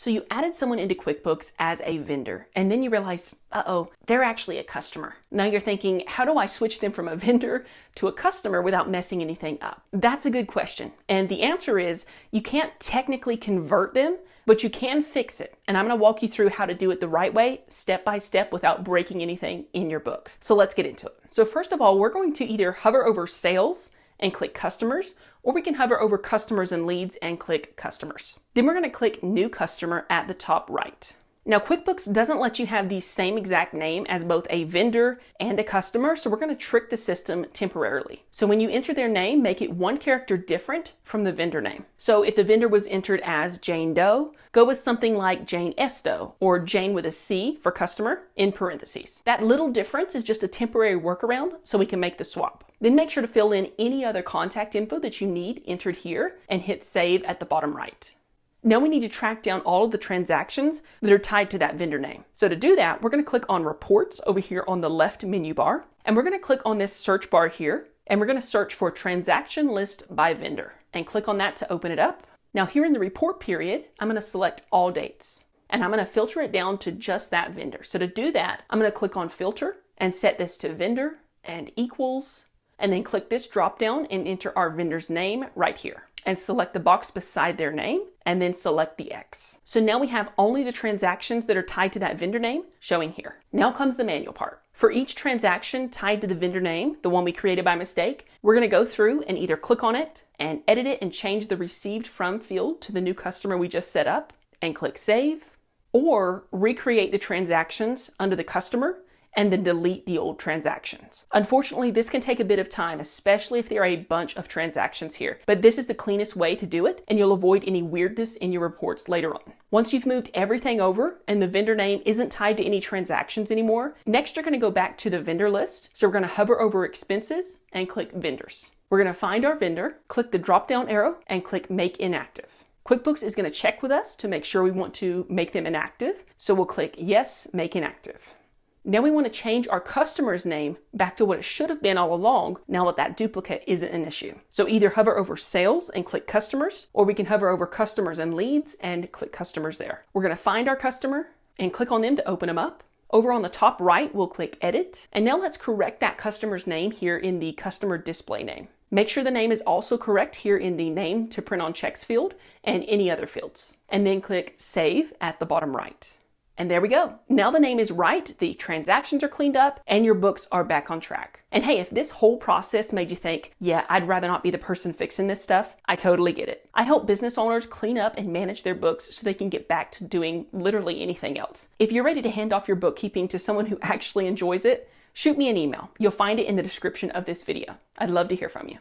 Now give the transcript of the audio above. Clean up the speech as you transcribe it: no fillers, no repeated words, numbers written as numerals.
So you added someone into QuickBooks as a vendor, and then you realize, uh-oh, they're actually a customer. Now you're thinking, how do I switch them from a vendor to a customer without messing anything up? That's a good question. And the answer is, you can't technically convert them, but you can fix it. And I'm going to walk you through how to do it the right way, step by step, without breaking anything in your books. So let's get into it. So first of all, we're going to either hover over sales and click customers, or we can hover over customers and leads and click customers. Then we're going to click new customer at the top right. Now QuickBooks doesn't let you have the same exact name as both a vendor and a customer, so we're going to trick the system temporarily. So when you enter their name, make it one character different from the vendor name. So if the vendor was entered as Jane Doe, go with something like Jane S. Doe, or Jane with a C for customer in parentheses. That little difference is just a temporary workaround so we can make the swap. Then make sure to fill in any other contact info that you need entered here and hit save at the bottom right. Now we need to track down all of the transactions that are tied to that vendor name. So to do that, we're going to click on Reports over here on the left menu bar, and we're going to click on this search bar here, and we're going to search for Transaction List by Vendor, and click on that to open it up. Now here in the report period, I'm going to select all dates, and I'm going to filter it down to just that vendor. So to do that, I'm going to click on Filter and set this to Vendor and Equals, and then click this drop down and enter our vendor's name right here, and select the box beside their name, and then select the X. So now we have only the transactions that are tied to that vendor name showing here. Now comes the manual part. For each transaction tied to the vendor name, the one we created by mistake, we're going to go through and either click on it and edit it and change the received from field to the new customer we just set up and click save, or recreate the transactions under the customer and then delete the old transactions. Unfortunately, this can take a bit of time, especially if there are a bunch of transactions here, but this is the cleanest way to do it, and you'll avoid any weirdness in your reports later on. Once you've moved everything over and the vendor name isn't tied to any transactions anymore, next you're going to go back to the vendor list. So we're going to hover over expenses and click vendors. We're going to find our vendor, click the drop down arrow and click make inactive. QuickBooks is going to check with us to make sure we want to make them inactive. So we'll click yes, make inactive. Now we want to change our customer's name back to what it should have been all along now that that duplicate isn't an issue. So either hover over sales and click customers, or we can hover over customers and leads and click customers there. We're going to find our customer and click on them to open them up. Over on the top right, we'll click edit. And now let's correct that customer's name here in the customer display name. Make sure the name is also correct here in the name to print on checks field and any other fields. And then click save at the bottom right. And there we go. Now the name is right, the transactions are cleaned up, and your books are back on track. And hey, if this whole process made you think, yeah, I'd rather not be the person fixing this stuff, I totally get it. I help business owners clean up and manage their books so they can get back to doing literally anything else. If you're ready to hand off your bookkeeping to someone who actually enjoys it, shoot me an email. You'll find it in the description of this video. I'd love to hear from you.